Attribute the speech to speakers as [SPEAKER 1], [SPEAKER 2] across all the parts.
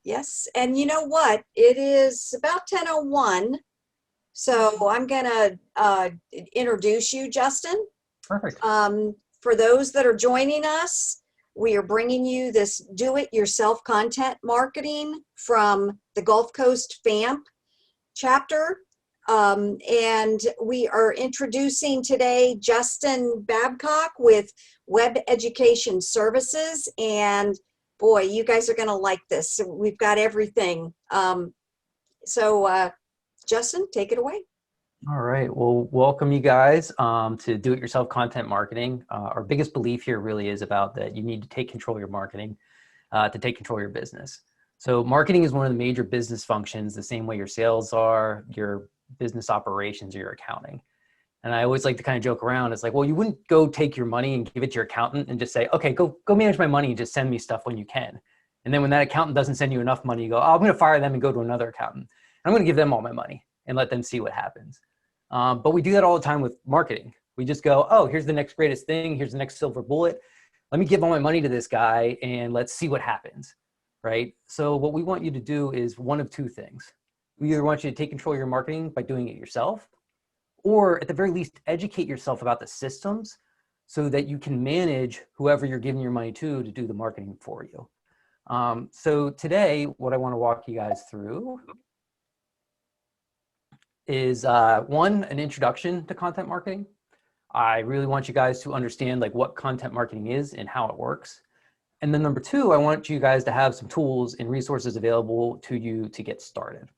[SPEAKER 1] Yes, and you know what? It is about 10:01, so I'm gonna introduce you, Justin.
[SPEAKER 2] Perfect.
[SPEAKER 1] For those that are joining us, we are bringing you this do-it-yourself content marketing from the Gulf Coast FAMP chapter. And we are introducing today Justin Babcock with Web Education Services. And boy, you guys are going to like this. So we've got everything. Justin, take it away.
[SPEAKER 2] All right. Well, welcome you guys to do-it-yourself content marketing. Our biggest belief here really is about that you need to take control of your marketing to take control of your business. So marketing is one of the major business functions, the same way your sales are, your business operations, or your accounting. And I always like to kind of joke around. It's like, well, you wouldn't go take your money and give it to your accountant and just say, okay, go manage my money and just send me stuff when you can. And then when that accountant doesn't send you enough money, you go, oh, I'm going to fire them and go to another accountant. I'm going to give them all my money and let them see what happens. But we do that all the time with marketing. We just go, oh, here's the next greatest thing. Here's the next silver bullet. Let me give all my money to this guy and let's see what happens, right? So what we want you to do is one of two things. We either want you to take control of your marketing by doing it yourself, or at the very least, educate yourself about the systems so that you can manage whoever you're giving your money to do the marketing for you. So today, what I want to walk you guys through is one, an introduction to content marketing. I really want you guys to understand like what content marketing is and how it works. And then number two, I want you guys to have some tools and resources available to you to get started.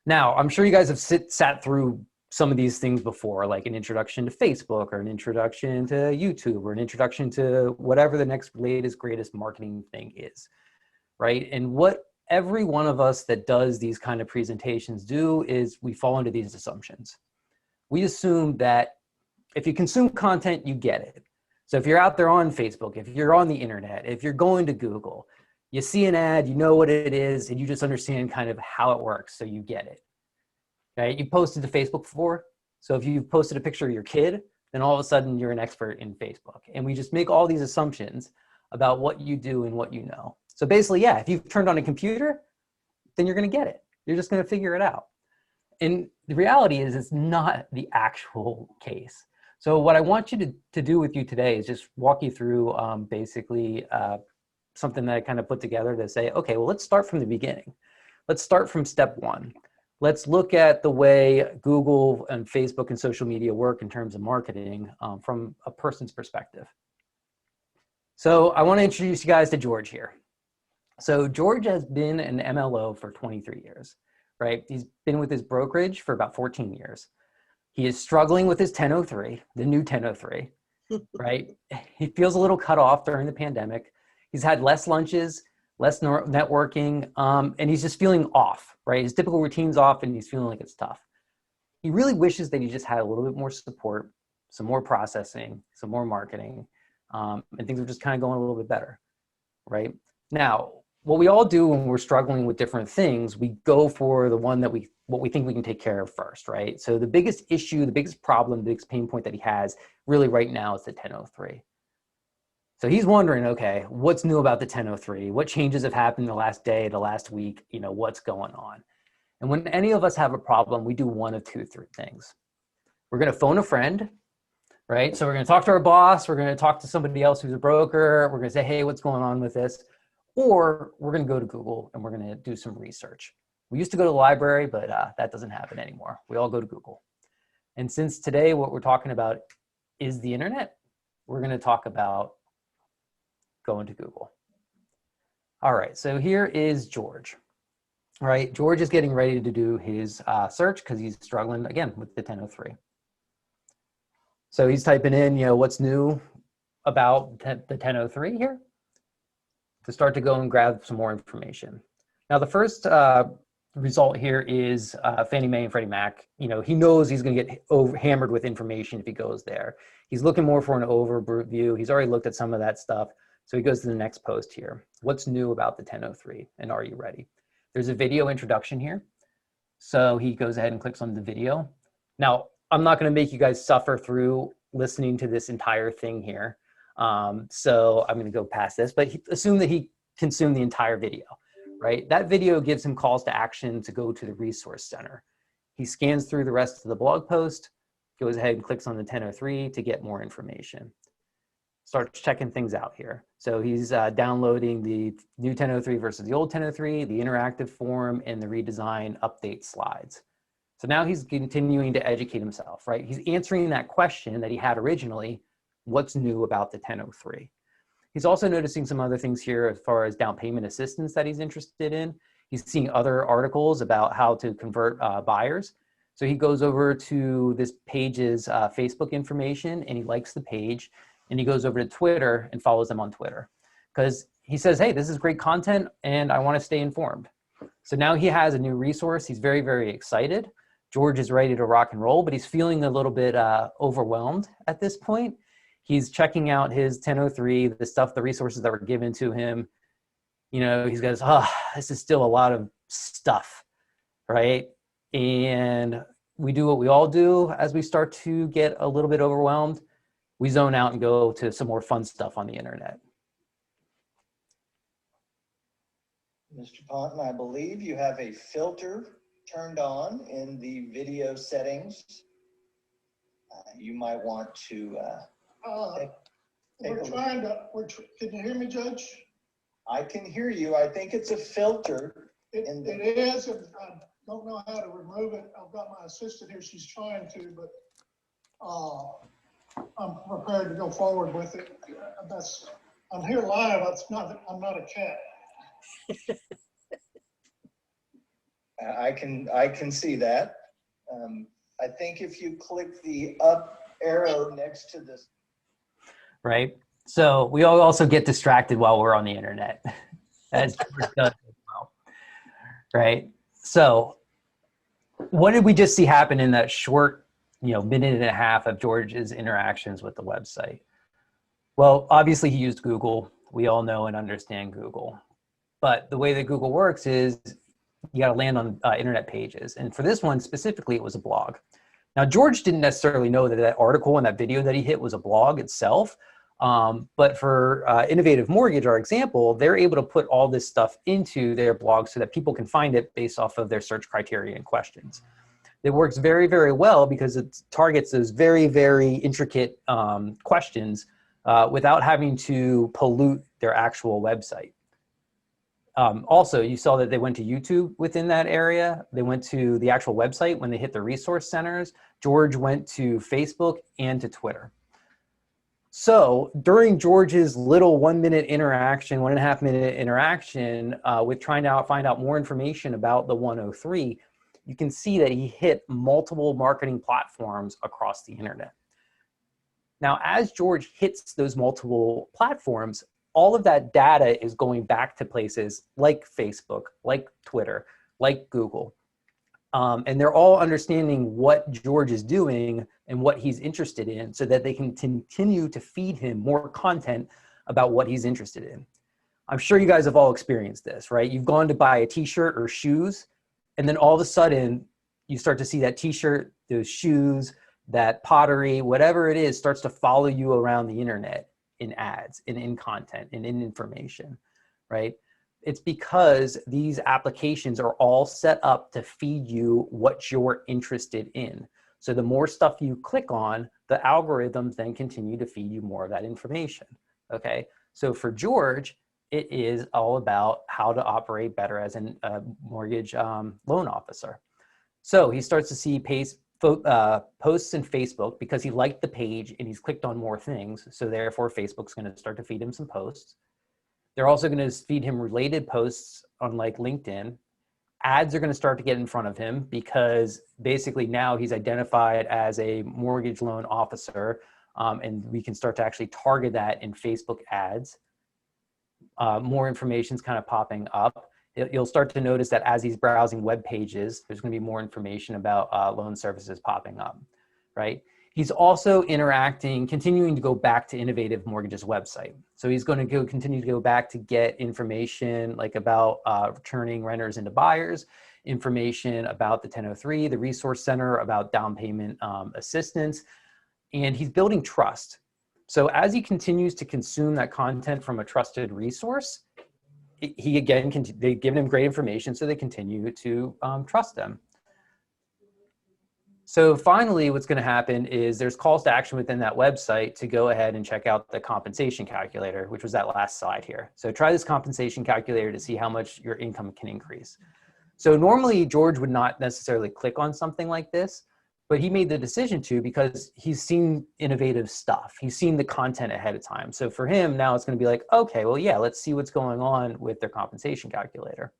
[SPEAKER 2] Now, I'm sure you guys have sat through some of these things before, like an introduction to Facebook or an introduction to YouTube or an introduction to whatever the next latest, greatest marketing thing is, right? And what every one of us that does these kind of presentations do is we fall into these assumptions. We assume that if you consume content, you get it. So if you're out there on Facebook, if you're on the internet, if you're going to Google, you see an ad, you know what it is, and you just understand kind of how it works, so you get it. Right? You posted to Facebook before, so if you've posted a picture of your kid, then all of a sudden you're an expert in Facebook. And we just make all these assumptions about what you do and what you know. So basically, yeah, if you've turned on a computer, then you're going to get it. You're just going to figure it out. And the reality is it's not the actual case. So what I want you to do with you today is just walk you through basically something that I kind of put together to say, okay, well, let's start from the beginning. Let's start from step one. Let's look at the way Google and Facebook and social media work in terms of marketing from a person's perspective. So I want to introduce you guys to George here. So George has been an MLO for 23 years, right? He's been with his brokerage for about 14 years. He is struggling with his 1003, the new 1003, right? He feels a little cut off during the pandemic. He's had less lunches, less networking, and he's just feeling off, right? His typical routine's off and he's feeling like it's tough. He really wishes that he just had a little bit more support, some more processing, some more marketing, and things are just kind of going a little bit better, right? Now, what we all do when we're struggling with different things, we go for the one that what we think we can take care of first, right? So the biggest issue, the biggest problem, the biggest pain point that he has really right now is the 1003. So he's wondering, okay, what's new about the 1003? What changes have happened the last day, the last week, you know, what's going on? And when any of us have a problem, we do one of two, three things. We're going to phone a friend, right? So we're going to talk to our boss. We're going to talk to somebody else who's a broker. We're going to say, hey, what's going on with this? Or we're going to go to Google and we're going to do some research. We used to go to the library, but that doesn't happen anymore. We all go to Google. And since today what we're talking about is the internet, we're going to talk about going to Google. All right, so here is George. All right, George is getting ready to do his search because he's struggling again with the 1003. So he's typing in, you know, what's new about the 1003 here to start to go and grab some more information. Now, the first result here is Fannie Mae and Freddie Mac. You know, he knows he's going to get hammered with information if he goes there. He's looking more for an overview. He's already looked at some of that stuff. So he goes to the next post here. What's new about the 1003 and are you ready? There's a video introduction here. So he goes ahead and clicks on the video. Now, I'm not going to make you guys suffer through listening to this entire thing here. So I'm going to go past this, but assume that he consumed the entire video, right? That video gives him calls to action to go to the resource center. He scans through the rest of the blog post, goes ahead and clicks on the 1003 to get more information. Starts checking things out here. So he's downloading the new 1003 versus the old 1003, the interactive form, and the redesign update slides. So now he's continuing to educate himself, right? He's answering that question that he had originally, what's new about the 1003? He's also noticing some other things here as far as down payment assistance that he's interested in. He's seeing other articles about how to convert buyers. So he goes over to this page's Facebook information and he likes the page, and he goes over to Twitter and follows them on Twitter because he says, hey, this is great content and I want to stay informed. So now he has a new resource. He's very, very excited. George is ready to rock and roll, but he's feeling a little bit overwhelmed at this point. He's checking out his 1003, the stuff, the resources that were given to him. You know, he goes, oh, this is still a lot of stuff, right? And we do what we all do as we start to get a little bit overwhelmed. We zone out and go to some more fun stuff on the internet.
[SPEAKER 3] Mr. Ponton, I believe you have a filter turned on in the video settings. You might want to
[SPEAKER 4] We're trying to, can you hear me, Judge?
[SPEAKER 3] I can hear you. I think it's a filter.
[SPEAKER 4] It is, and I don't know how to remove it. I've got my assistant here, she's trying to, but I'm prepared to go forward with it. I'm here live, I'm not a cat.
[SPEAKER 3] I can see that. I think if you click the up arrow next to this.
[SPEAKER 2] Right. So we all also get distracted while we're on the internet, as George does as well. Right. So what did we just see happen in that short, minute and a half of George's interactions with the website? Well, obviously he used Google. We all know and understand Google. But the way that Google works is you got to land on internet pages. And for this one specifically, it was a blog. Now, George didn't necessarily know that that article and that video that he hit was a blog itself. But for Innovative Mortgage, our example, they're able to put all this stuff into their blog so that people can find it based off of their search criteria and questions. It works very, very well because it targets those very, very intricate questions without having to pollute their actual website. Also, you saw that they went to YouTube within that area. They went to the actual website when they hit the resource centers. George went to Facebook and to Twitter. So during George's little 1 minute interaction, 1.5 minute interaction with trying to find out more information about the 103, you can see that he hit multiple marketing platforms across the internet. Now, as George hits those multiple platforms, all of that data is going back to places like Facebook, like Twitter, like Google. And they're all understanding what George is doing and what he's interested in so that they can continue to feed him more content about what he's interested in. I'm sure you guys have all experienced this, right? You've gone to buy a t-shirt or shoes, and then all of a sudden you start to see that t-shirt, those shoes, that pottery, whatever it is, starts to follow you around the internet in ads and in content and in information, right? It's because these applications are all set up to feed you what you're interested in. So the more stuff you click on, the algorithms then continue to feed you more of that information, okay? So for George, it is all about how to operate better as a mortgage loan officer. So he starts to see posts in Facebook because he liked the page and he's clicked on more things. So therefore, Facebook's going to start to feed him some posts. They're also going to feed him related posts on like LinkedIn. Ads are going to start to get in front of him because basically now he's identified as a mortgage loan officer, and we can start to actually target that in Facebook ads. More information is kind of popping up. You'll start to notice that as he's browsing web pages, there's going to be more information about loan services popping up, right? He's also continuing to go back to Innovative Mortgage's website. So he's going to continue to go back to get information like about turning renters into buyers, information about the 1003, the resource center, about down payment assistance, and he's building trust. So as he continues to consume that content from a trusted resource, he again, they've given him great information, so they continue to trust them. So finally, what's going to happen is there's calls to action within that website to go ahead and check out the compensation calculator, which was that last slide here. So try this compensation calculator to see how much your income can increase. So normally George would not necessarily click on something like this, but he made the decision to because he's seen innovative stuff. He's seen the content ahead of time. So for him now it's going to be like, okay, well, yeah, let's see what's going on with their compensation calculator.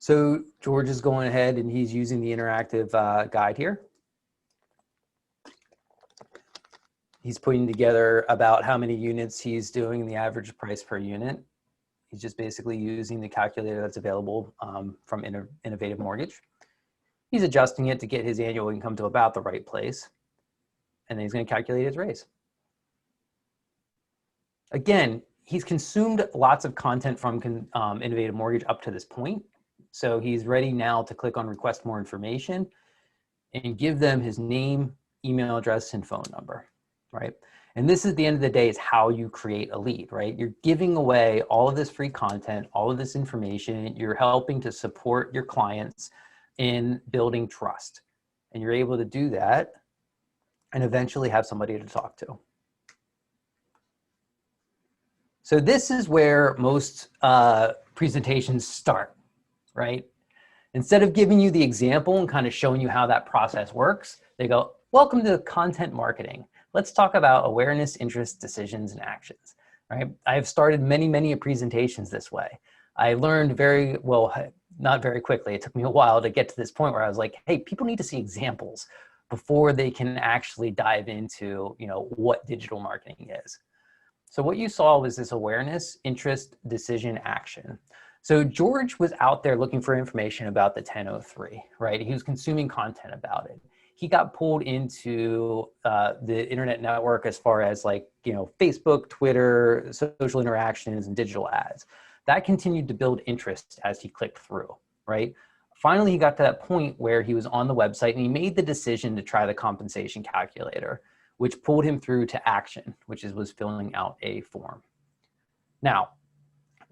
[SPEAKER 2] So George is going ahead and he's using the interactive guide here. He's putting together about how many units he's doing, the average price per unit. He's just basically using the calculator that's available from Innovative Mortgage. He's adjusting it to get his annual income to about the right place. And then he's going to calculate his raise. Again, he's consumed lots of content from Innovative Mortgage up to this point. So he's ready now to click on request more information and give them his name, email address, and phone number, right? And this is the end of the day is how you create a lead, right? You're giving away all of this free content, all of this information. You're helping to support your clients in building trust. And you're able to do that and eventually have somebody to talk to. So this is where most presentations start, right? Instead of giving you the example and kind of showing you how that process works, they go, welcome to content marketing. Let's talk about awareness, interest, decisions, and actions, right? I've started many presentations this way. I learned very, well, not very quickly. It took me a while to get to this point where I was like, hey, people need to see examples before they can actually dive into, you know, what digital marketing is. So what you saw was this awareness, interest, decision, action. So George was out there looking for information about the 1003, right? He was consuming content about it. He got pulled into the internet network as far as like, you know, Facebook, Twitter, social interactions, and digital ads. That continued to build interest as he clicked through, right? Finally, he got to that point where he was on the website and he made the decision to try the compensation calculator, which pulled him through to action, which was filling out a form. Now,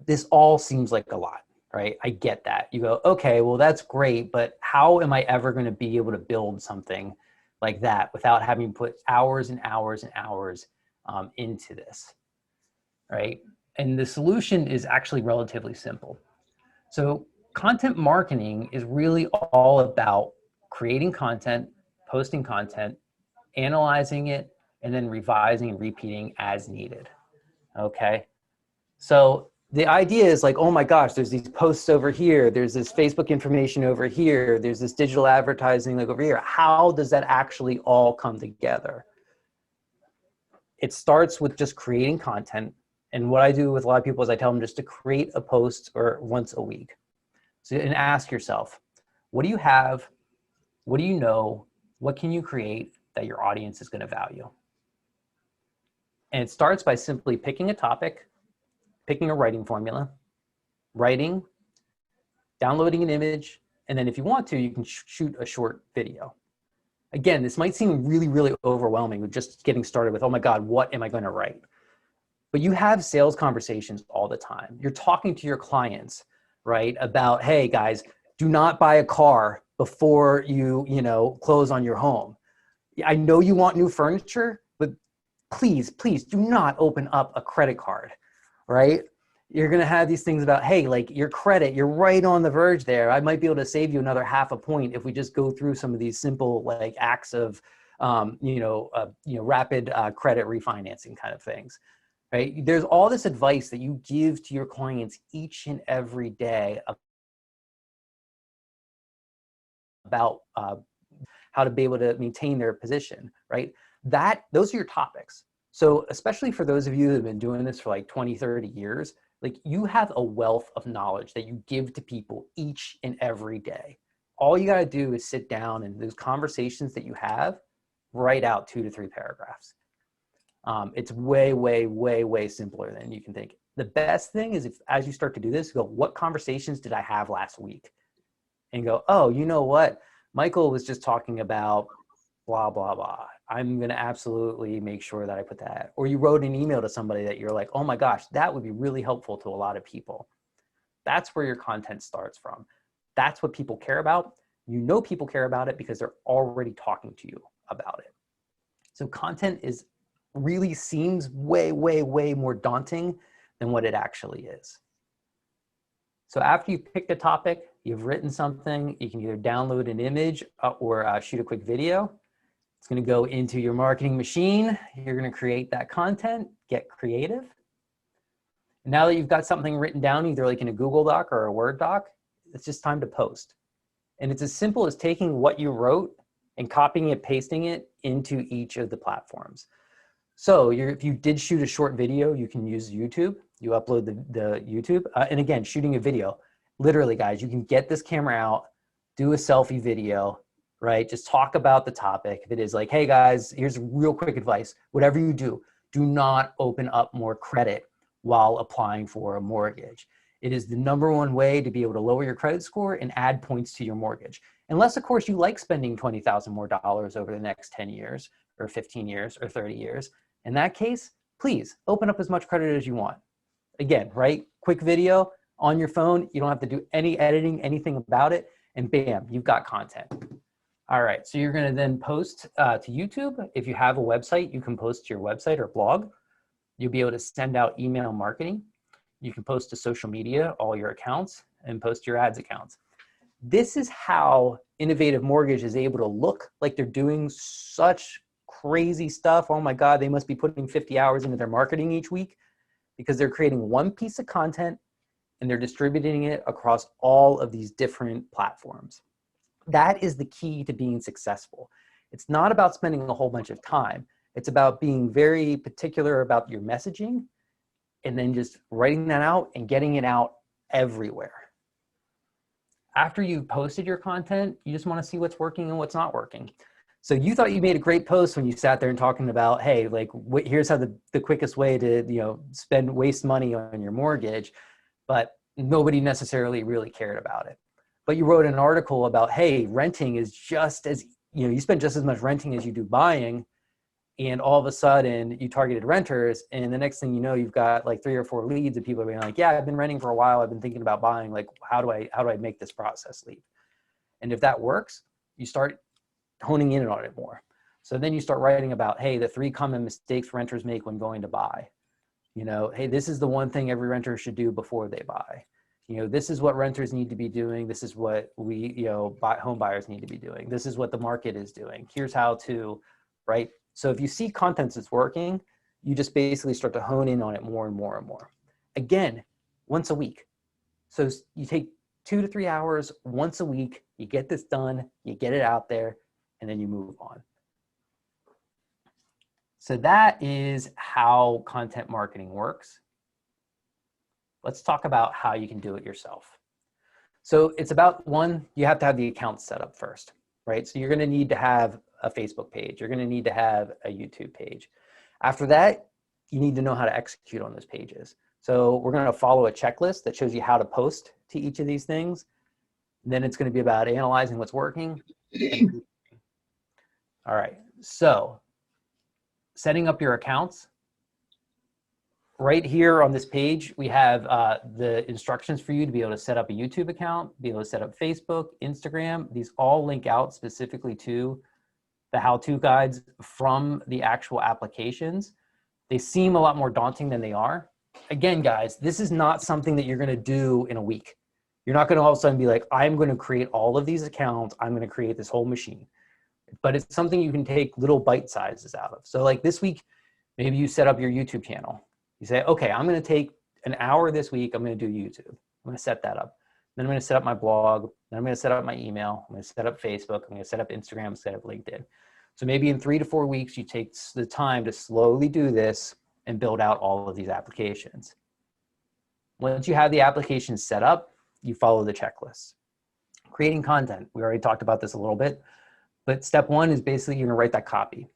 [SPEAKER 2] this all seems like a lot, right? I get that. You go, okay, well, that's great, but how am I ever going to be able to build something like that without having put hours and hours and hours into this, right? And the solution is actually relatively simple. So content marketing is really all about creating content, posting content, analyzing it, and then revising and repeating as needed, okay? So the idea is like, oh my gosh, there's these posts over here, there's this Facebook information over here, there's this digital advertising like over here. How does that actually all come together? It starts with just creating content. And what I do with a lot of people is I tell them just to create a post or once a week. So, and ask yourself, what do you have? What do you know? What can you create that your audience is going to value? And it starts by simply picking a topic, picking a writing formula, writing, downloading an image, and then if you want to, you can shoot a short video. Again, this might seem really overwhelming with just getting started with, oh my God, what am I going to write? But you have sales conversations all the time. You're talking to your clients, right? About, hey guys, do not buy a car before you close on your home. I know you want new furniture, but please do not open up a credit card, right? You're going to have these things about, hey, like your credit, you're right on the verge there. I might be able to save you another half a point if we just go through some of these simple like acts of, rapid credit refinancing kind of things, right? There's all this advice that you give to your clients each and every day about how to be able to maintain their position, right? Those are your topics. So especially for those of you that have been doing this for like 20, 30 years, like you have a wealth of knowledge that you give to people each and every day. All you got to do is sit down and those conversations that you have, write out 2 to 3 paragraphs. It's way simpler than you can think. The best thing is if, as you start to do this, go, what conversations did I have last week? And go, oh, you know what? Michael was just talking about blah, blah, blah. I'm going to absolutely make sure that I put that. Or you wrote an email to somebody that you're like, oh my gosh, that would be really helpful to a lot of people. That's where your content starts from. That's what people care about. You know people care about it because they're already talking to you about it. So content really seems way, way, way more daunting than what it actually is. So after you've picked a topic, you've written something, you can either download an image or shoot a quick video. It's going to go into your marketing machine. You're going to create that content, get creative. Now that you've got something written down, either like in a Google Doc or a Word doc, it's just time to post. And it's as simple as taking what you wrote and copying it, pasting it into each of the platforms. So if you did shoot a short video, you can use YouTube. You upload the YouTube. And again, shooting a video, literally guys, you can get this camera out, do a selfie video, right? Just talk about the topic. If it is like, hey guys, here's real quick advice. Whatever you do not open up more credit while applying for a mortgage. It is the #1 way to be able to lower your credit score and add points to your mortgage. Unless of course you like spending $20,000 more over the next 10 years or 15 years or 30 years. In that case, please open up as much credit as you want. Again, right? Quick video on your phone. You don't have to do any editing, anything about it. And bam, you've got content. All right, so you're gonna then post to YouTube. If you have a website, you can post to your website or blog. You'll be able to send out email marketing. You can post to social media, all your accounts, and post to your ads accounts. This is how Innovative Mortgage is able to look like they're doing such crazy stuff. Oh my God, they must be putting 50 hours into their marketing each week, because they're creating one piece of content and they're distributing it across all of these different platforms. That is the key to being successful. It's not about spending a whole bunch of time. It's about being very particular about your messaging and then just writing that out and getting it out everywhere. After you've posted your content, you just want to see what's working and what's not working. So you thought you made a great post when you sat there and talking about, hey, like here's how the quickest way to waste money on your mortgage, but nobody necessarily really cared about it. But you wrote an article about, hey, renting is just as, you spend just as much renting as you do buying, and all of a sudden you targeted renters, and the next thing you know, you've got like 3 or 4 leads, and people are being like, yeah, I've been renting for a while, I've been thinking about buying, like how do I make this process lead? And if that works, you start honing in on it more. So then you start writing about, hey, the 3 common mistakes renters make when going to buy. Hey, this is the one thing every renter should do before they buy. This is what renters need to be doing. This is what we, home buyers need to be doing. This is what the market is doing. Here's how to, right? So if you see content that's working, you just basically start to hone in on it more and more and more. Again, once a week. So you take 2 to 3 hours once a week, you get this done, you get it out there, and then you move on. So that is how content marketing works. Let's talk about how you can do it yourself. So it's about, one, you have to have the account set up first, right? So you're going to need to have a Facebook page. You're going to need to have a YouTube page. After that, you need to know how to execute on those pages. So we're going to follow a checklist that shows you how to post to each of these things. And then it's going to be about analyzing what's working. All right, so setting up your accounts. Right here on this page, we have the instructions for you to be able to set up a YouTube account, be able to set up Facebook, Instagram. These all link out specifically to the how-to guides from the actual applications. They seem a lot more daunting than they are. Again, guys, this is not something that you're gonna do in a week. You're not gonna all of a sudden be like, I'm gonna create all of these accounts, I'm gonna create this whole machine. But it's something you can take little bite sizes out of. So like this week, maybe you set up your YouTube channel. You say, okay, I'm gonna take an hour this week, I'm gonna do YouTube. I'm gonna set that up. Then I'm gonna set up my blog, then I'm gonna set up my email, I'm gonna set up Facebook, I'm gonna set up Instagram, set up LinkedIn. So maybe in 3 to 4 weeks, you take the time to slowly do this and build out all of these applications. Once you have the applications set up, you follow the checklist. Creating content, we already talked about this a little bit, but step 1 is basically you're gonna write that copy.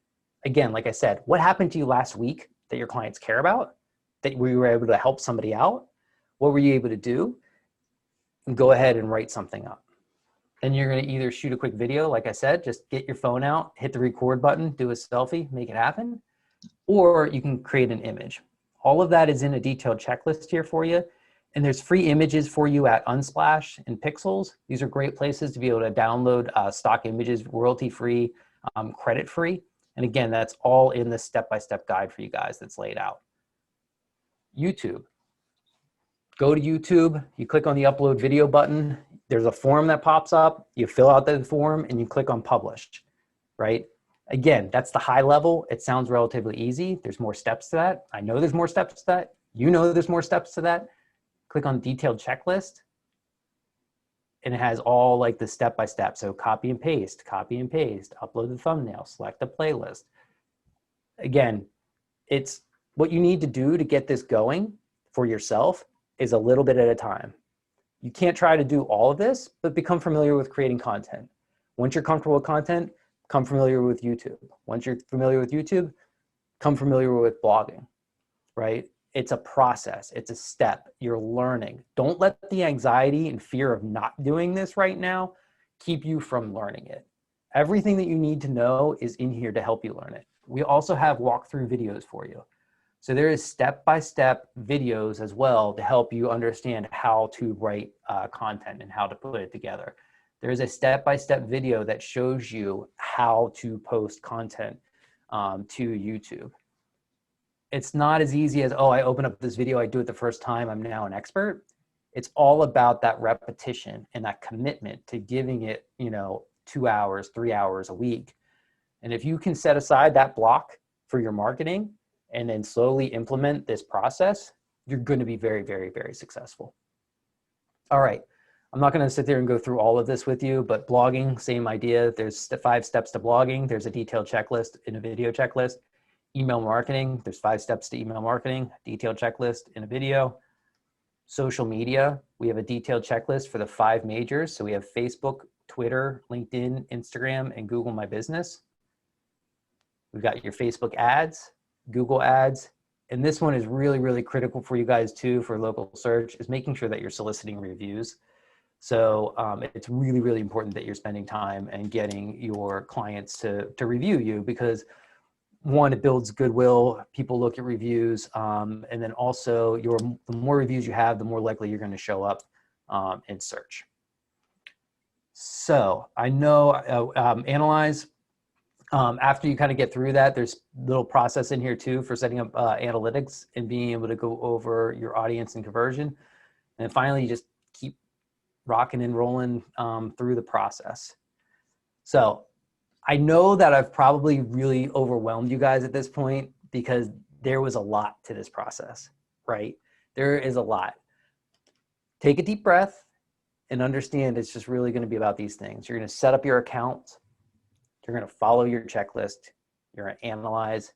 [SPEAKER 2] Again, like I said, what happened to you last week that your clients care about, that we were able to help somebody out? What were you able to do? And go ahead and write something up. Then you're going to either shoot a quick video, like I said, just get your phone out, hit the record button, do a selfie, make it happen, or you can create an image. All of that is in a detailed checklist here for you. And there's free images for you at Unsplash and Pixels. These are great places to be able to download stock images, royalty-free, credit-free. And again, that's all in the step-by-step guide for you guys that's laid out. YouTube. Go to YouTube, you click on the upload video button. There's a form that pops up. You fill out the form and you click on publish, right? Again, that's the high level. It sounds relatively easy. There's more steps to that. I know there's more steps to that. You know there's more steps to that. Click on detailed checklist and it has all like the step-by-step. So copy and paste, upload the thumbnail, select the playlist. Again, it's what you need to do to get this going for yourself is a little bit at a time. You can't try to do all of this, but become familiar with creating content. Once you're comfortable with content, become familiar with YouTube. Once you're familiar with YouTube, become familiar with blogging, right? It's a process, it's a step, you're learning. Don't let the anxiety and fear of not doing this right now keep you from learning it. Everything that you need to know is in here to help you learn it. We also have walkthrough videos for you. So there is step-by-step videos as well to help you understand how to write content and how to put it together. There is a step-by-step video that shows you how to post content to YouTube. It's not as easy as, oh, I open up this video, I do it the first time, I'm now an expert. It's all about that repetition and that commitment to giving it, 2 hours, 3 hours a week. And if you can set aside that block for your marketing and then slowly implement this process, you're going to be very, very, very successful. All right. I'm not going to sit there and go through all of this with you, but blogging, same idea. There's 5 steps to blogging. There's a detailed checklist in a video checklist. Email marketing, there's 5 steps to email marketing, detailed checklist in a video. Social media, we have a detailed checklist for the 5 majors. So we have Facebook, Twitter, LinkedIn, Instagram, and Google My Business. We've got your Facebook ads, Google ads, and this one is really, really critical for you guys too for local search, is making sure that you're soliciting reviews. So it's really, really important that you're spending time and getting your clients to review you, because one, it builds goodwill, people look at reviews, and then also the more reviews you have, the more likely you're going to show up in search. So I know analyze, after you kind of get through that, there's a little process in here too for setting up analytics and being able to go over your audience and conversion. And then finally, you just keep rocking and rolling through the process. So I know that I've probably really overwhelmed you guys at this point because there was a lot to this process, right? There is a lot. Take a deep breath and understand it's just really going to be about these things. You're going to set up your account. You're going to follow your checklist. You're going to analyze,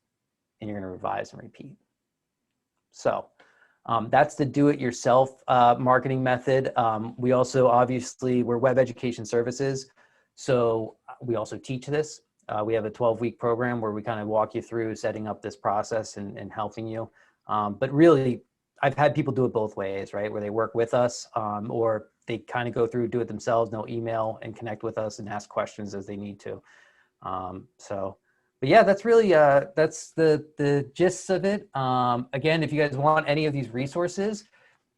[SPEAKER 2] and you're going to revise and repeat. So that's the do-it-yourself marketing method. We also, obviously, we're web education services. So we also teach this. We have a 12-week program where we kind of walk you through setting up this process and helping you. But really, I've had people do it both ways, right? Where they work with us or they kind of go through, do it themselves. They'll email and connect with us and ask questions as they need to. But yeah, that's really, that's the gist of it. Again, if you guys want any of these resources,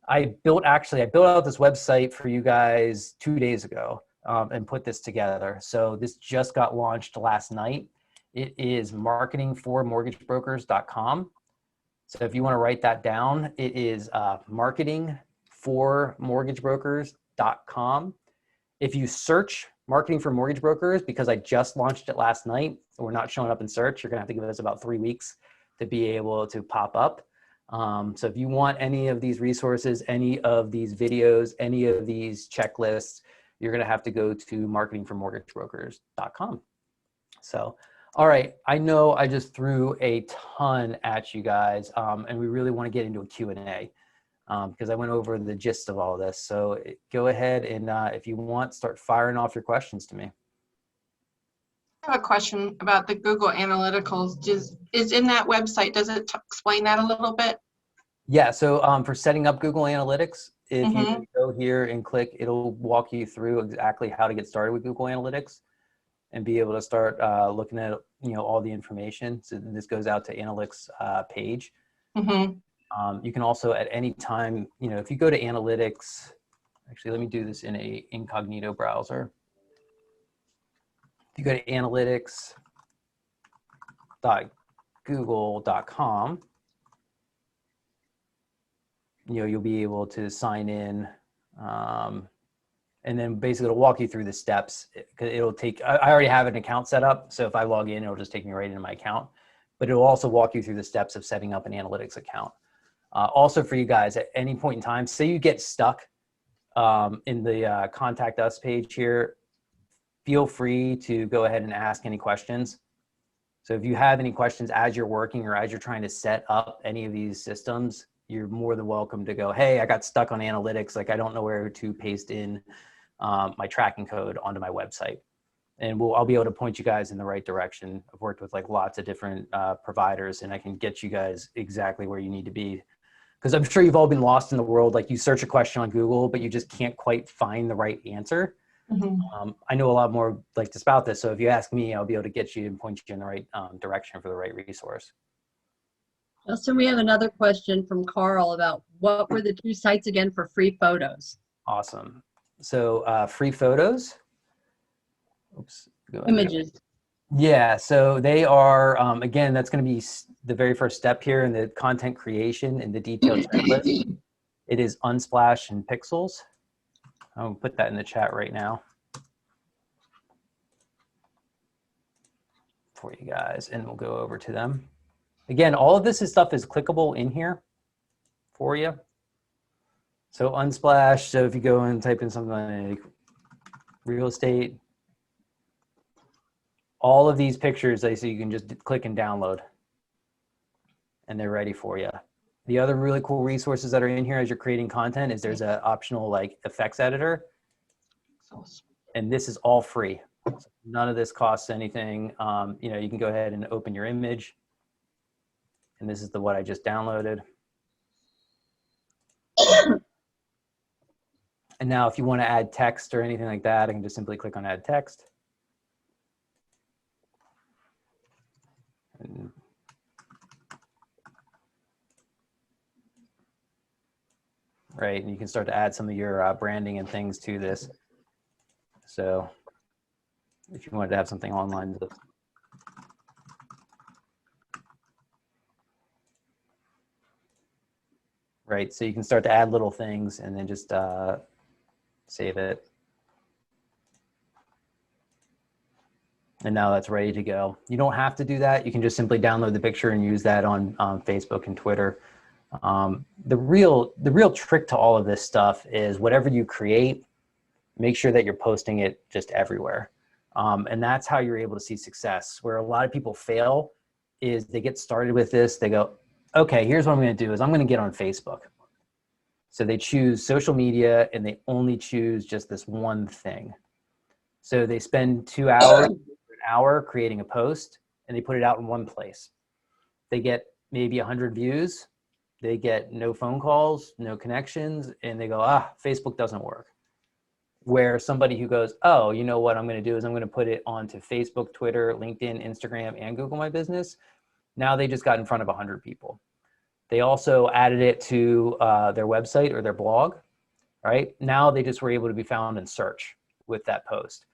[SPEAKER 2] I built out this website for you guys 2 days ago. And put this together. So this just got launched last night. It is marketingformortgagebrokers.com. So if you want to write that down, it is marketingformortgagebrokers.com. If you search Marketing for Mortgage Brokers, because I just launched it last night, we're not showing up in search. You're going to have to give us about 3 weeks to be able to pop up. So if you want any of these resources, any of these videos, any of these checklists, you're going to have to go to marketingformortgagebrokers.com. So, all right. I know I just threw a ton at you guys, and we really want to get into a Q&A because I went over the gist of all this. So go ahead and if you want, start firing off your questions to me.
[SPEAKER 5] I have a question about the Google Analyticals. Is in that website, does it explain that a little bit?
[SPEAKER 2] Yeah, so for setting up Google Analytics, If
[SPEAKER 5] Mhm.
[SPEAKER 2] you go here and click, it'll walk you through exactly how to get started with Google Analytics and be able to start looking at, you know, all the information. So this goes out to analytics page.
[SPEAKER 5] Mhm.
[SPEAKER 2] You can also at any time, you know, if you go to analytics, actually, let me do this in a incognito browser. If you go to analytics.google.com, you know, you'll be able to sign in, and then basically it'll walk you through the steps. It'll take, I already have an account set up, so if I log in, it'll just take me right into my account, but it'll also walk you through the steps of setting up an analytics account. Also for you guys, at any point in time, say you get stuck in the contact us page here, feel free to go ahead and ask any questions. So if you have any questions as you're working or as you're trying to set up any of these systems, you're more than welcome to go, hey, I got stuck on analytics. Like I don't know where to paste in my tracking code onto my website. And I'll be able to point you guys in the right direction. I've worked with like lots of different providers, and I can get you guys exactly where you need to be. Because I'm sure you've all been lost in the world. Like you search a question on Google, but you just can't quite find the right answer.
[SPEAKER 5] Mhm.
[SPEAKER 2] I know a lot more like this about this. So if you ask me, I'll be able to get you and point you in the right direction for the right resource.
[SPEAKER 6] Justin, we have another question from Carl about what were the 2 sites again for free photos?
[SPEAKER 2] Awesome. So free photos. Oops.
[SPEAKER 6] Images.
[SPEAKER 2] Yeah, so they are, again, that's going to be the very first step here in the content creation and the detailed checklist. It is Unsplash and Pixels. I'll put that in the chat right now for you guys, and we'll go over to them. Again, all of this stuff is clickable in here for you. So Unsplash, so if you go and type in something like real estate, all of these pictures, so you can just click and download, and they're ready for you. The other really cool resources that are in here as you're creating content is there's an optional like effects editor, and this is all free. So none of this costs anything. You know, you can go ahead and open your image, and this is the what I just downloaded. And now if you want to add text or anything like that, I can just simply click on add text. And right, and you can start to add some of your branding and things to this. So if you wanted to have something online, right, so you can start to add little things and then just save it. And now that's ready to go. You don't have to do that. You can just simply download the picture and use that on Facebook and Twitter. The real trick to all of this stuff is whatever you create, make sure that you're posting it just everywhere. And that's how you're able to see success. Where a lot of people fail is they get started with this. They go, okay, here's what I'm going to do is I'm going to get on Facebook. So they choose social media and they only choose just this one thing. So they spend 2 hours, an hour creating a post, and they put it out in one place. They get maybe 100 views. They get no phone calls, no connections, and they go, Facebook doesn't work. Where somebody who goes, oh, you know what I'm going to do is I'm going to put it onto Facebook, Twitter, LinkedIn, Instagram, and Google My Business. Now they just got in front of 100 people. They also added it to their website or their blog, right? Now they just were able to be found in search with that post.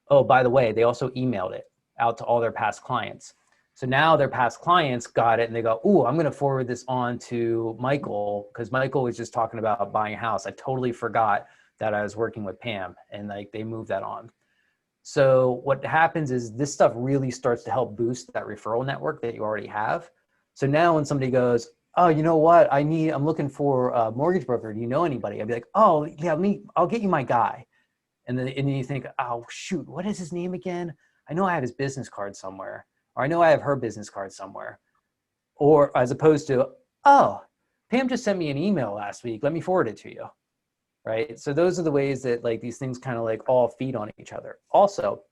[SPEAKER 2] Oh, by the way, they also emailed it out to all their past clients. So now their past clients got it and they go, ooh, I'm going to forward this on to Michael because Michael was just talking about buying a house. I totally forgot that I was working with Pam, and like they moved that on. So what happens is this stuff really starts to help boost that referral network that you already have. So now when somebody goes, oh, you know what? I'm looking for a mortgage broker. Do you know anybody? I'd be like, oh yeah, I'll get you my guy. And then you think, oh shoot, what is his name again? I know I have his business card somewhere, or I know I have her business card somewhere. Or as opposed to, oh, Pam just sent me an email last week. Let me forward it to you. Right? So those are the ways that like these things kind of like all feed on each other. Also,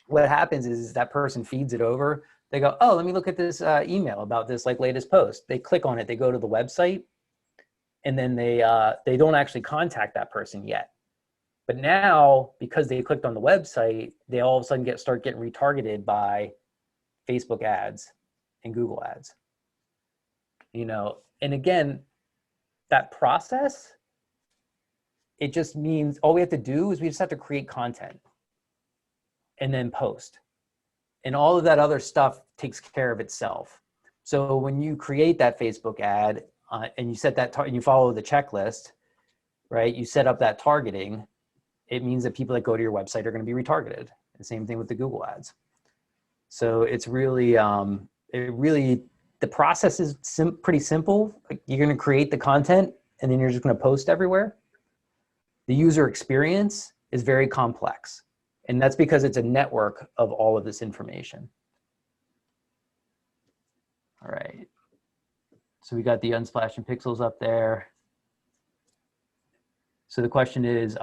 [SPEAKER 2] what happens is that person feeds it over. They go, oh, let me look at this email about this like latest post. They click on it, they go to the website, and then they don't actually contact that person yet. But now, because they clicked on the website, they all of a sudden start getting retargeted by Facebook ads and Google ads. You know, and again, that process, it just means all we have to do is we just have to create content and then post. And all of that other stuff takes care of itself. So when you create that Facebook ad and you set that and you follow the checklist, right? You set up that targeting, it means that people that go to your website are going to be retargeted. The same thing with the Google ads. So it's really, the process is pretty simple. Like, you're going to create the content and then you're just going to post everywhere. The user experience is very complex. And that's because it's a network of all of this information. All right. So we got the Unsplash and Pixels up there. So the question is,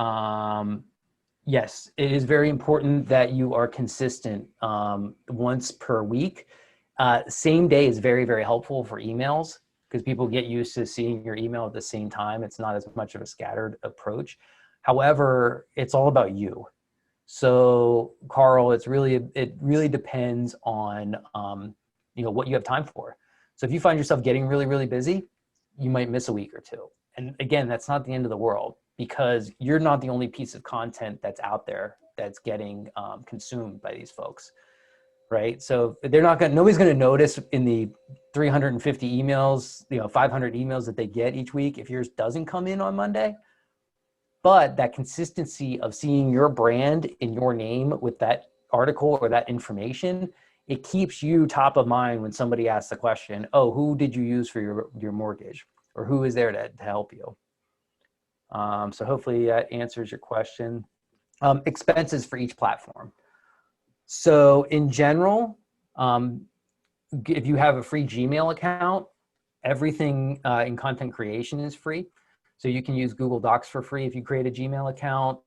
[SPEAKER 2] yes, it is very important that you are consistent once per week. Same day is very, very helpful for emails because people get used to seeing your email at the same time. It's not as much of a scattered approach. However, it's all about you. So Carl, it really depends on you know, what you have time for. So if you find yourself getting really, really busy, you might miss a week or two. And again, that's not the end of the world because you're not the only piece of content that's out there that's getting consumed by these folks, right? So they're not going, nobody's going to notice in the 350 emails, you know, 500 emails that they get each week if yours doesn't come in on Monday. But that consistency of seeing your brand in your name with that article or that information, it keeps you top of mind when somebody asks the question, oh, who did you use for your mortgage? Or who is there to help you? So hopefully that answers your question. Expenses for each platform. So in general, if you have a free Gmail account, everything in content creation is free. So you can use Google Docs for free if you create a Gmail account.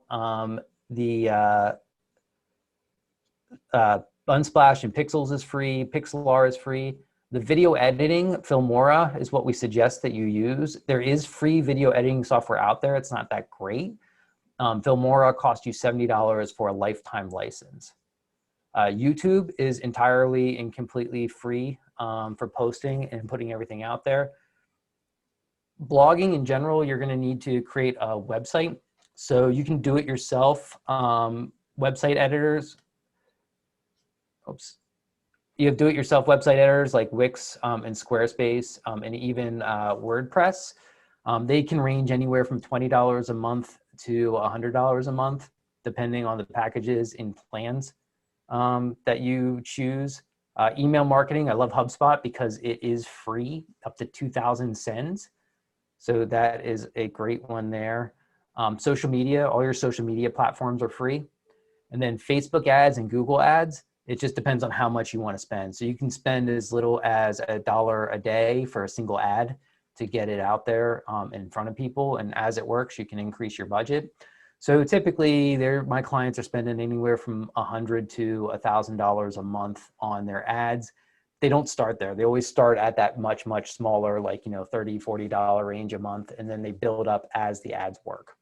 [SPEAKER 2] Unsplash and Pixels is free. Pixlr is free. The video editing, Filmora, is what we suggest that you use. There is free video editing software out there. It's not that great. Filmora costs you $70 for a lifetime license. YouTube is entirely and completely free for posting and putting everything out there. Blogging in general, you're going to need to create a website. So you can do it yourself. Website editors. Oops. You have do-it-yourself website editors like Wix and Squarespace and even WordPress. They can range anywhere from $20 a month to $100 a month, depending on the packages and plans that you choose. Email marketing, I love HubSpot because it is free up to 2,000 sends. So that is a great one there. Social media, all your social media platforms are free. And then Facebook ads and Google ads, it just depends on how much you want to spend. So you can spend as little as $1 a day for a single ad to get it out there in front of people. And as it works, you can increase your budget. So typically my clients are spending anywhere from $100 to $1,000 a month on their ads. They don't start there. They always start at that much, much smaller, like, you know, $30, $40 range a month, and then they build up as the ads work.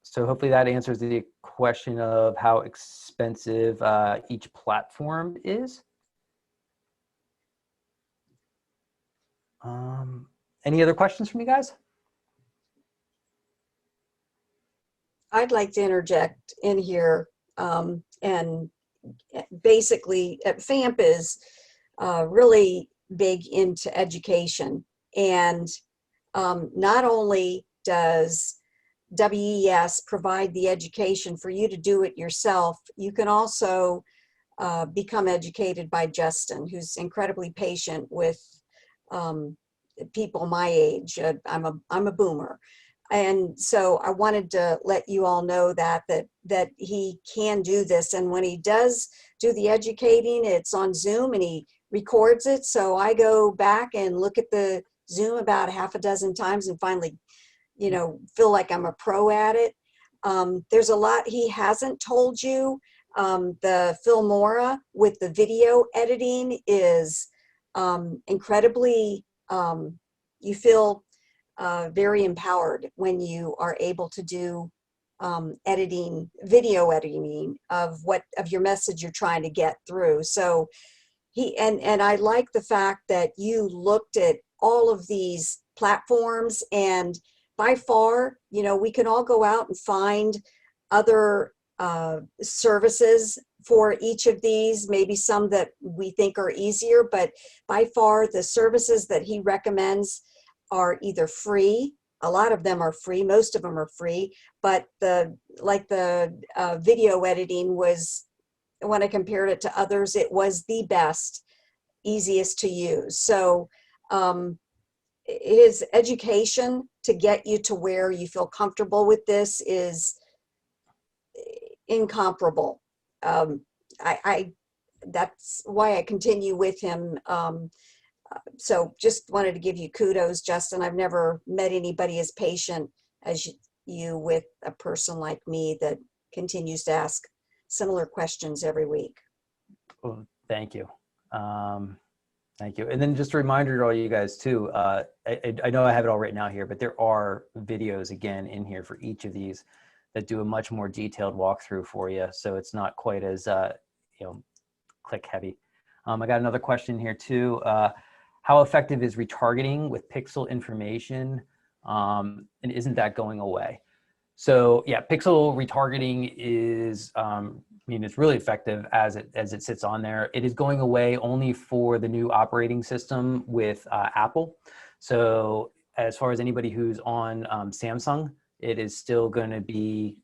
[SPEAKER 2] So hopefully that answers the question of how expensive each platform is. Any other questions from you guys?
[SPEAKER 1] I'd like to interject in here, and basically FAMP is really big into education, and not only does WES provide the education for you to do it yourself, you can also become educated by Justin, who's incredibly patient with people my age. I'm a boomer. And so I wanted to let you all know that he can do this. And when he does do the educating, it's on Zoom and he records it. So I go back and look at the Zoom about half a dozen times and finally, you know, feel like I'm a pro at it. There's a lot he hasn't told you. The Filmora with the video editing is incredibly you feel very empowered when you are able to do editing, video editing of your message you're trying to get through. So and I like the fact that you looked at all of these platforms, and by far, you know, we can all go out and find other services for each of these, maybe some that we think are easier, but by far the services that he recommends are either free. A lot of them are free, most of them are free, but the video editing was, when I compared it to others, it was the best, easiest to use. So his education to get you to where you feel comfortable with this is incomparable. That's why I continue with him. So just wanted to give you kudos, Justin. I've never met anybody as patient as you with a person like me that continues to ask similar questions every week.
[SPEAKER 2] Well, thank you. Thank you. And then just a reminder to all you guys too, I know I have it all written out here, but there are videos again in here for each of these that do a much more detailed walkthrough for you. So it's not quite as, click heavy. I got another question here too. How effective is retargeting with pixel information? And isn't that going away? So yeah, pixel retargeting is, it's really effective as it sits on there. It is going away only for the new operating system with Apple. So as far as anybody who's on Samsung, it is still going to be,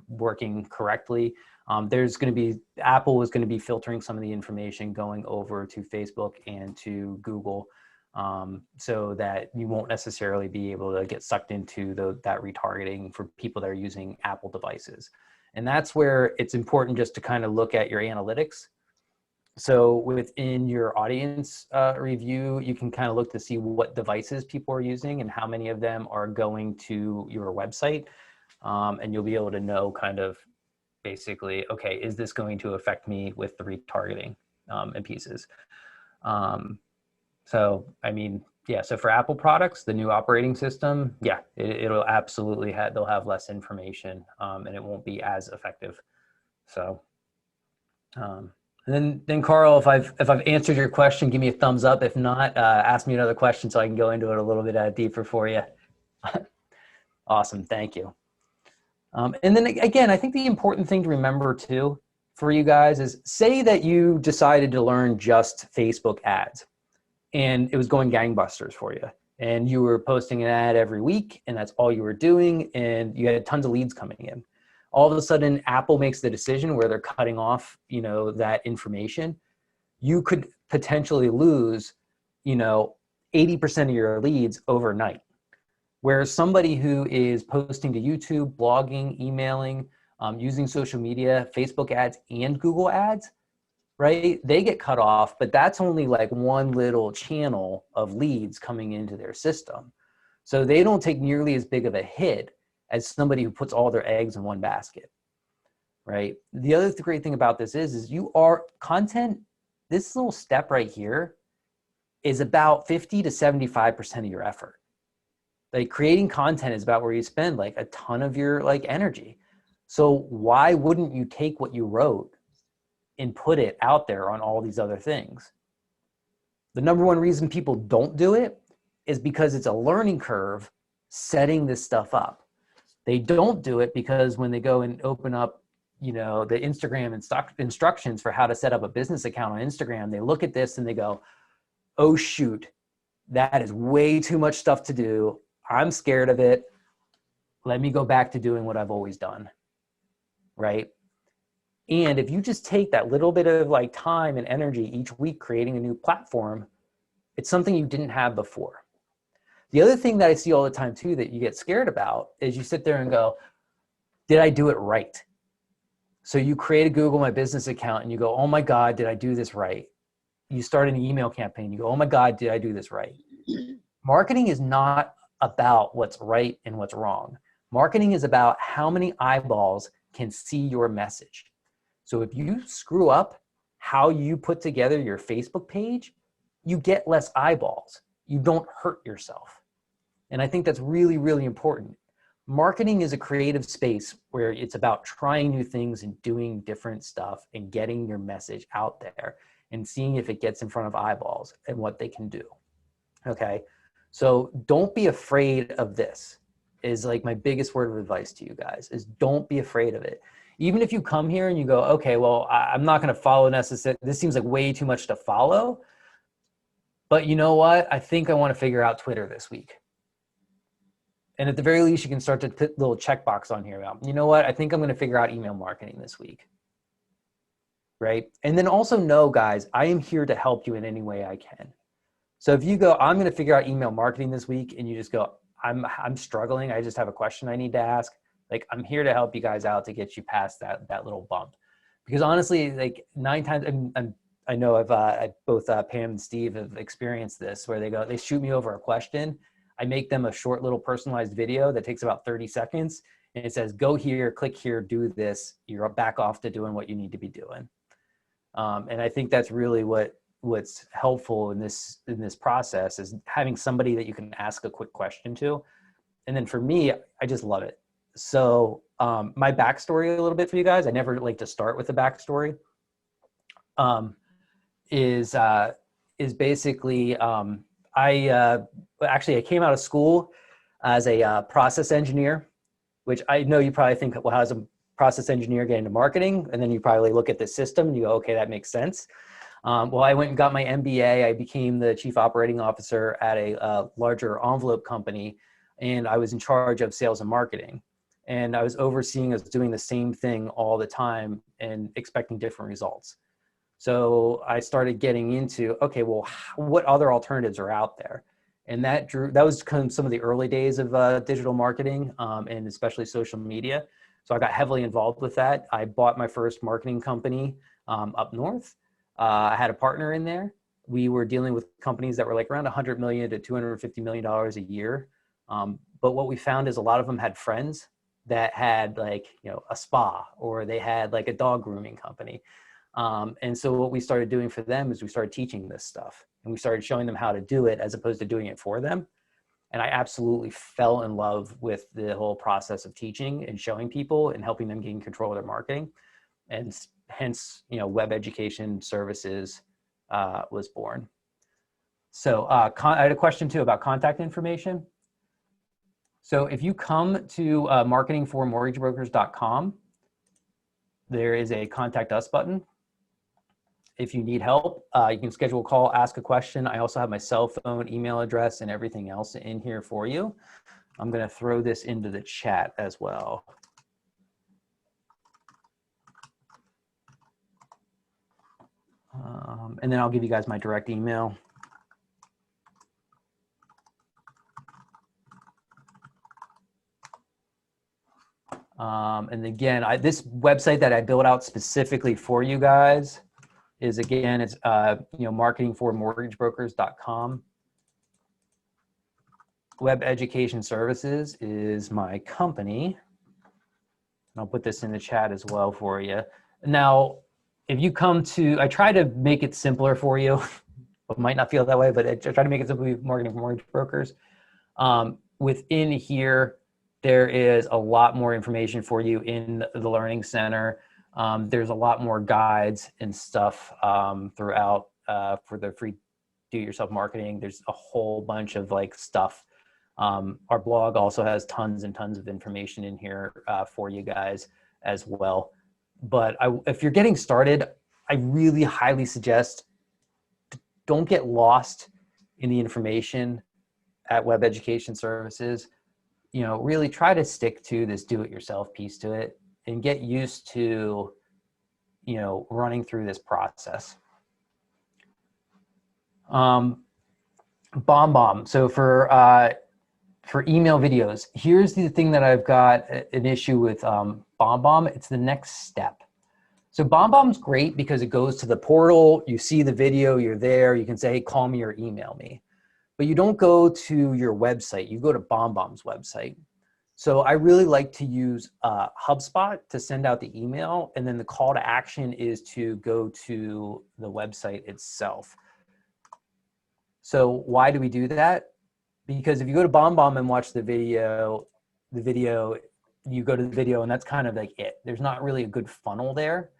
[SPEAKER 2] working correctly. Apple is going to be filtering some of the information going over to Facebook and to Google, so that you won't necessarily be able to get sucked into that retargeting for people that are using Apple devices. And that's where it's important just to kind of look at your analytics. So within your audience review, you can kind of look to see what devices people are using and how many of them are going to your website. And you'll be able to know kind of basically, okay, is this going to affect me with the retargeting and pieces? So, so for Apple products, the new operating system, yeah, it'll absolutely they'll have less information and it won't be as effective. So, and then Carl, if I've answered your question, give me a thumbs up. If not, ask me another question so I can go into it a little bit deeper for you. Awesome, thank you. And then again, I think the important thing to remember too for you guys is, say that you decided to learn just Facebook ads and it was going gangbusters for you and you were posting an ad every week and that's all you were doing and you had tons of leads coming in. All of a sudden Apple makes the decision where they're cutting off, that information. You could potentially lose, 80% of your leads overnight. Whereas somebody who is posting to YouTube, blogging, emailing, using social media, Facebook ads, and Google ads, right? They get cut off, but that's only like one little channel of leads coming into their system. So they don't take nearly as big of a hit as somebody who puts all their eggs in one basket, right? The other great thing about this is content, this little step right here is about 50 to 75% of your effort. Like creating content is about where you spend like a ton of your energy. So why wouldn't you take what you wrote and put it out there on all these other things? The number one reason people don't do it is because it's a learning curve setting this stuff up. They don't do it because when they go and open up, the Instagram instructions for how to set up a business account on Instagram, they look at this and they go, oh shoot, that is way too much stuff to do. I'm scared of it. Let me go back to doing what I've always done, right? And if you just take that little bit of time and energy each week creating a new platform, it's something you didn't have before. The other thing that I see all the time too that you get scared about is you sit there and go, did I do it right? So you create a Google My Business account and you go, oh my God, did I do this right? You start an email campaign, you go, oh my God, did I do this right? Marketing is not about what's right and what's wrong. Marketing is about how many eyeballs can see your message. So if you screw up how you put together your Facebook page, you get less eyeballs. you don't hurt yourself. And I think that's really, really important. Marketing is a creative space where it's about trying new things and doing different stuff and getting your message out there and seeing if it gets in front of eyeballs and what they can do. Okay. So don't be afraid of this, is like my biggest word of advice to you guys, is don't be afraid of it. Even if you come here and you go, okay, well, I'm not going to follow necessarily, this seems like way too much to follow, but you know what? I think I want to figure out Twitter this week. And at the very least, you can start to put a little checkbox on here about, you know what? I think I'm going to figure out email marketing this week. Right? And then also know, guys, I am here to help you in any way I can. So if you go, I'm going to figure out email marketing this week, and you just go, I'm struggling, I just have a question I need to ask. Like, I'm here to help you guys out to get you past that little bump. Because honestly, like 9 times, I know both Pam and Steve have experienced this, where they shoot me over a question. I make them a short little personalized video that takes about 30 seconds. And it says, go here, click here, do this. You're back off to doing what you need to be doing. And I think that's really what's helpful in this process, is having somebody that you can ask a quick question to. And then for me, I just love it. So my backstory a little bit for you guys, I never like to start with the backstory, is basically, I came out of school as a process engineer, which I know you probably think, well, how's a process engineer get into marketing? And then you probably look at the system and you go, okay, that makes sense. Well, I went and got my MBA. I became the chief operating officer at a larger envelope company, and I was in charge of sales and marketing. And I was overseeing us doing the same thing all the time and expecting different results. So I started getting into, okay, well, what other alternatives are out there? And that was kind of some of the early days of digital marketing, and especially social media. So I got heavily involved with that. I bought my first marketing company up north. I had a partner in there. We were dealing with companies that were like around $100 million to $250 million a year. But what we found is a lot of them had friends that had, like, you know, a spa, or they had like a dog grooming company. And so what we started doing for them is we started teaching this stuff, and we started showing them how to do it as opposed to doing it for them. And I absolutely fell in love with the whole process of teaching and showing people and helping them gain control of their marketing. And hence, you know, Web Education Services was born. So I had a question too about contact information. So if you come to marketingformortgagebrokers.com, there is a contact us button. If you need help, you can schedule a call, ask a question. I also have my cell phone, email address, and everything else in here for you. I'm going to throw this into the chat as well. And then I'll give you guys my direct email. And again, this website that I built out specifically for you guys is, again, it's marketingformortgagebrokers.com. Web Education Services is my company. And I'll put this in the chat as well for you. Now, if you come to, I try to make it simpler for you. It might not feel that way, but I try to make it simple with Marketing for Mortgage Brokers. Within here, there is a lot more information for you in the Learning Center. There's a lot more guides and stuff throughout for the free do-it-yourself marketing. There's a whole bunch of like stuff. Our blog also has tons and tons of information in here for you guys as well. But if you're getting started, I really highly suggest don't get lost in the information at Web Education Services. You know, really try to stick to this do-it-yourself piece to it and get used to, you know, running through this process. Bombbomb. So for email videos, here's the thing that I've got an issue with Bombbomb. It's the next step. So Bombbomb's great because it goes to the portal, you see the video, you're there, you can say, hey, call me or email me. But you don't go to your website, you go to Bombbomb's website. So I really like to use HubSpot to send out the email, and then the call to action is to go to the website itself. So why do we do that? Because if you go to Bombbomb and watch the video, you go to the video and that's kind of like it. There's not really a good funnel there.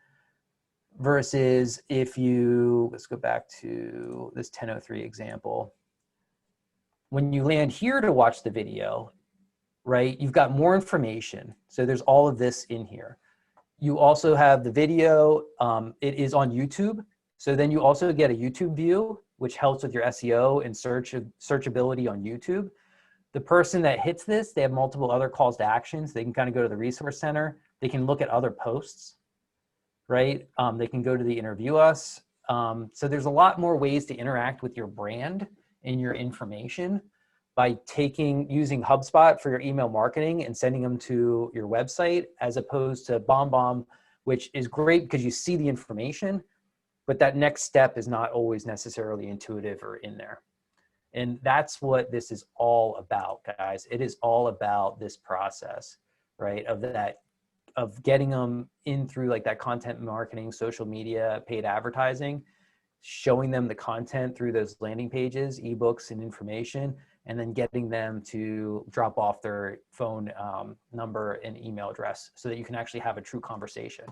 [SPEAKER 2] Versus if you, let's go back to this 1003 example. When you land here to watch the video, right, you've got more information. So there's all of this in here. You also have the video, it is on YouTube. So then you also get a YouTube view, which helps with your SEO and searchability on YouTube. The person that hits this, they have multiple other calls to actions. They can kind of go to the resource center. They can look at other posts, right? They can go to the interview us. So there's a lot more ways to interact with your brand and your information by using HubSpot for your email marketing and sending them to your website, as opposed to Bombbomb, which is great because you see the information, but that next step is not always necessarily intuitive or in there. And that's what this is all about, guys. It is all about this process, right? Of getting them in through like that content marketing, social media, paid advertising, showing them the content through those landing pages, ebooks and information, and then getting them to drop off their phone number and email address so that you can actually have a true conversation,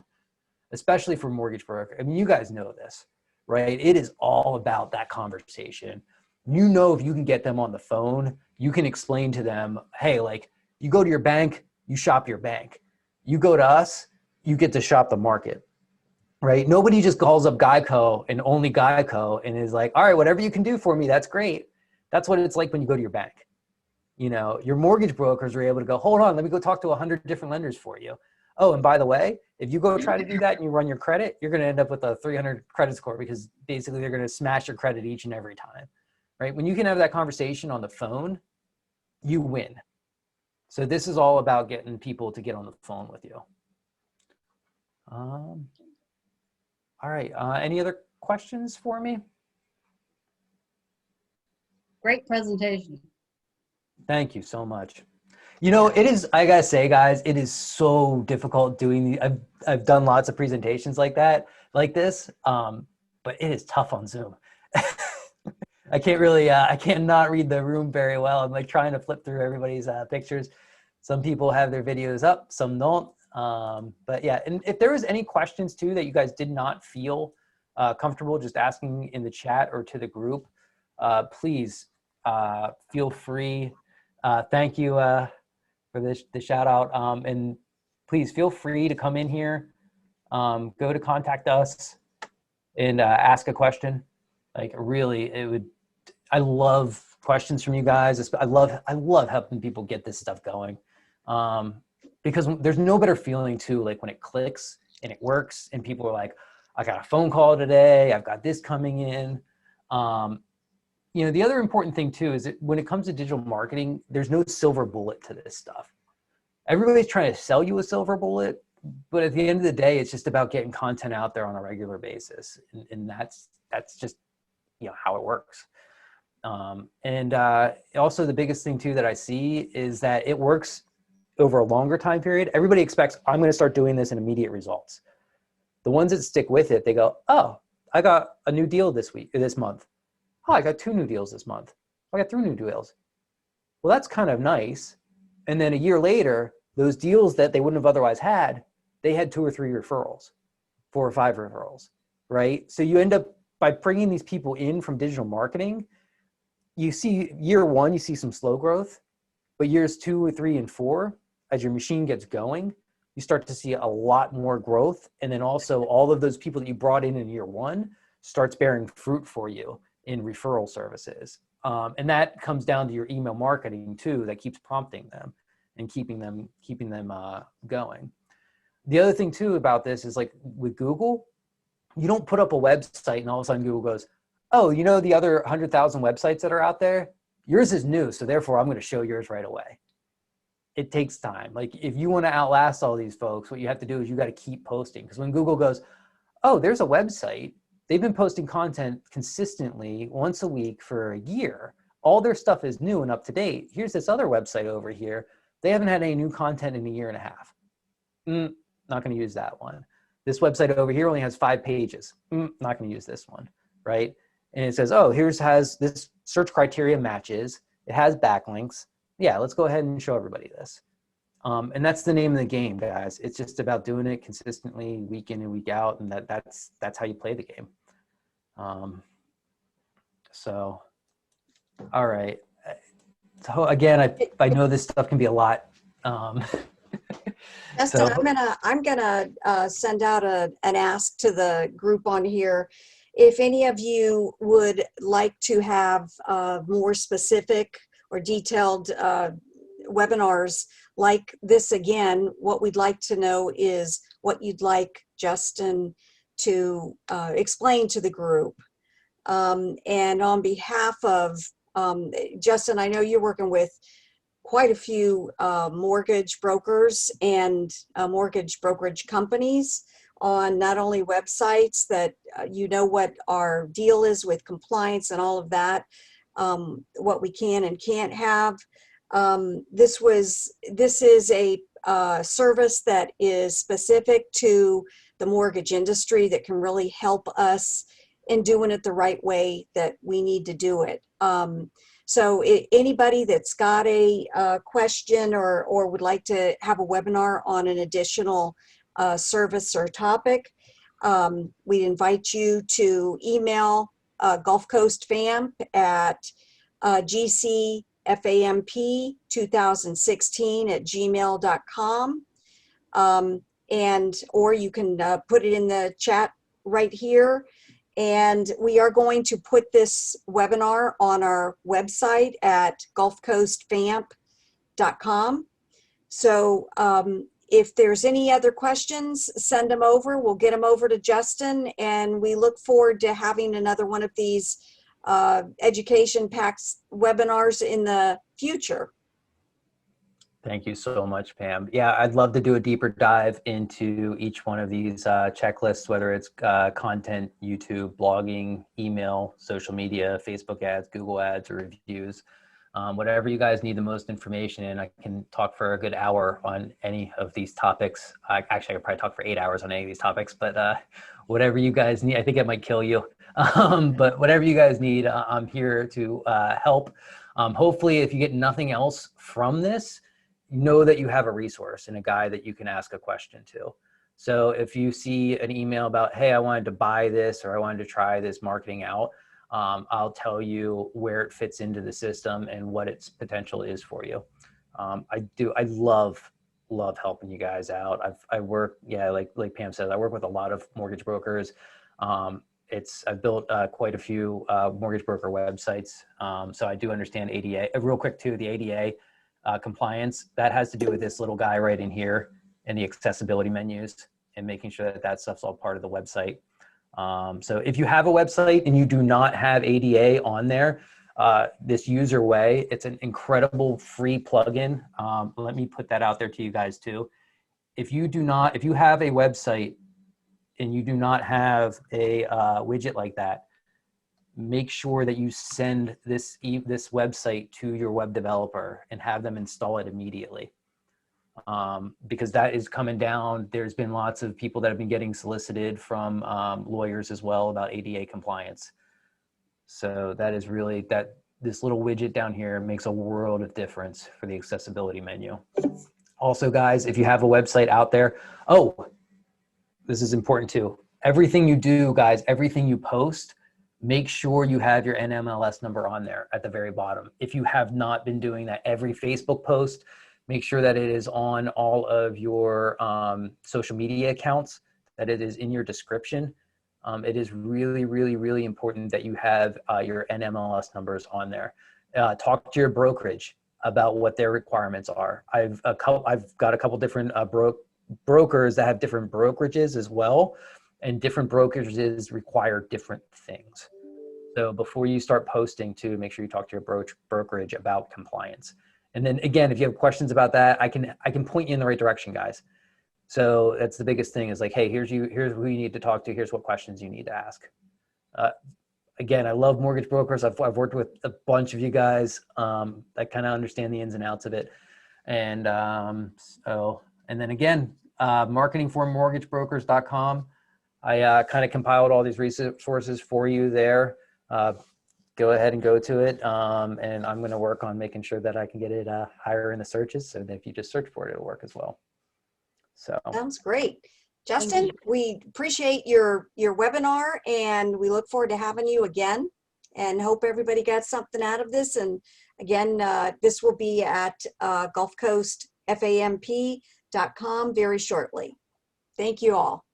[SPEAKER 2] especially for mortgage broker. I mean, you guys know this, right? It is all about that conversation. You know, if you can get them on the phone, you can explain to them, hey, like you go to your bank, you shop your bank. You go to us, you get to shop the market, right? Nobody just calls up Geico and only Geico and is like, all right, whatever you can do for me, that's great. That's what it's like when you go to your bank. You know, your mortgage brokers are able to go, hold on, let me go talk to 100 different lenders for you. Oh, and by the way, if you go try to do that and you run your credit, you're going to end up with a 300 credit score because basically they're going to smash your credit each and every time, right? When you can have that conversation on the phone, you win. So this is all about getting people to get on the phone with you. All right, any other questions for me?
[SPEAKER 6] Great presentation.
[SPEAKER 2] Thank you so much. You know, it is, I gotta say, guys, it is so difficult doing I've done lots of presentations like this, but it is tough on Zoom. I can't really, I cannot read the room very well. I'm like trying to flip through everybody's pictures. Some people have their videos up, some don't. But yeah, and if there was any questions too that you guys did not feel comfortable just asking in the chat or to the group, please feel free. Thank you for the shout out. And please feel free to come in here, go to contact us and ask a question. Like really, I love questions from you guys. I love helping people get this stuff going. Because there's no better feeling too, like when it clicks and it works and people are like, I got a phone call today, I've got this coming in. You know, the other important thing too is that when it comes to digital marketing, there's no silver bullet to this stuff. Everybody's trying to sell you a silver bullet, but at the end of the day, it's just about getting content out there on a regular basis. And that's just, you know, how it works. Also the biggest thing too that I see is that it works over a longer time period. Everybody expects, I'm gonna start doing this in immediate results. The ones that stick with it, they go, oh, I got a new deal this month. Oh, I got 2 new deals this month. I got 3 new deals. Well, that's kind of nice. And then a year later, those deals that they wouldn't have otherwise had, they had 2 or 3 referrals, 4 or 5 referrals, right? So you end up, by bringing these people in from digital marketing, you see year 1, you see some slow growth, but years 2 or 3 and 4, as your machine gets going, you start to see a lot more growth. And then also all of those people that you brought in year 1 starts bearing fruit for you in referral services. And that comes down to your email marketing too, that keeps prompting them and keeping them going. The other thing too about this is like with Google, you don't put up a website and all of a sudden Google goes, oh, you know the other 100,000 websites that are out there? Yours is new, so therefore I'm gonna show yours right away. It takes time. Like if you wanna outlast all these folks, what you have to do is you gotta keep posting. Because when Google goes, oh, there's a website, they've been posting content consistently once a week for a year. All their stuff is new and up to date. Here's this other website over here. They haven't had any new content in a year and a half. Not gonna use that one. This website over here only has 5 pages. Not gonna use this one, right? And it says, oh, this search criteria matches, it has backlinks. Yeah, let's go ahead and show everybody this. And that's the name of the game, guys. It's just about doing it consistently, week in and week out, and that's how you play the game. So, all right. So again, I know this stuff can be a lot.
[SPEAKER 1] Justin,
[SPEAKER 2] So-
[SPEAKER 1] I'm gonna send out an ask to the group on here. If any of you would like to have more specific or detailed webinars like this again, what we'd like to know is what you'd like Justin to explain to the group. And on behalf of Justin, I know you're working with quite a few mortgage brokers and mortgage brokerage companies on not only websites that you know what our deal is with compliance and all of that, what we can and can't have. This is a service that is specific to the mortgage industry that can really help us in doing it the right way that we need to do it. So anybody that's got a question or would like to have a webinar on an additional service or topic, we invite you to email Gulf Coast FAMP at gcfamp2016@gmail.com. Or you can put it in the chat right here. And we are going to put this webinar on our website at gulfcoastfamp.com. So if there's any other questions, send them over. We'll get them over to Justin, and we look forward to having another one of these education packs webinars in the future.
[SPEAKER 2] Thank you so much, Pam. Yeah, I'd love to do a deeper dive into each one of these checklists, whether it's content, YouTube, blogging, email, social media, Facebook ads, Google ads, or reviews. Whatever you guys need the most information in, I can talk for a good hour on any of these topics. Actually, I could probably talk for 8 hours on any of these topics, but whatever you guys need, I think it might kill you. But whatever you guys need, I'm here to help. Hopefully, if you get nothing else from this, know that you have a resource and a guy that you can ask a question to. So if you see an email about, hey, I wanted to buy this or I wanted to try this marketing out, I'll tell you where it fits into the system and what its potential is for you. I love helping you guys out. I work, yeah, like Pam said, I work with a lot of mortgage brokers. I've built quite a few mortgage broker websites. So I do understand ADA. Real quick too, the ADA compliance, that has to do with this little guy right in here and the accessibility menus and making sure that that stuff's all part of the website. So if you have a website and you do not have ADA on there, this user way, it's an incredible free plugin. Let me put that out there to you guys too. If you have a website and you do not have a widget like that, make sure that you send this website to your web developer and have them install it immediately. Because that is coming down. There's been lots of people that have been getting solicited from lawyers as well about ADA compliance. So that is really, this little widget down here makes a world of difference for the accessibility menu. Also, guys, if you have a website out there, this is important too. Everything you do, guys, everything you post, make sure you have your NMLS number on there at the very bottom. If you have not been doing that, every Facebook post, make sure that it is on all of your social media accounts, that it is in your description. It is really, really, really important that you have your NMLS numbers on there. Talk to your brokerage about what their requirements are. I've got a couple different brokers that have different brokerages as well, and different brokerages require different things. So before you start posting, to make sure you talk to your brokerage about compliance. And then again, if you have questions about that, I can point you in the right direction, guys. So that's the biggest thing, is like, hey, here's who you need to talk to. Here's what questions you need to ask. Again, I love mortgage brokers. I've worked with a bunch of you guys that kind of understand the ins and outs of it. And and then again, marketingformortgagebrokers.com. I kind of compiled all these resources for you there. go ahead and go to it. And I'm going to work on making sure that I can get it higher in the searches, so that if you just search for it, it'll work as well. So
[SPEAKER 1] Sounds great. Justin, we appreciate your webinar, and we look forward to having you again, and hope everybody got something out of this. And again, this will be at gulfcoastfamp.com very shortly. Thank you all.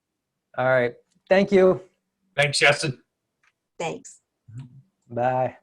[SPEAKER 2] all right, thank you.
[SPEAKER 7] Thanks, Justin.
[SPEAKER 1] Thanks.
[SPEAKER 2] Bye.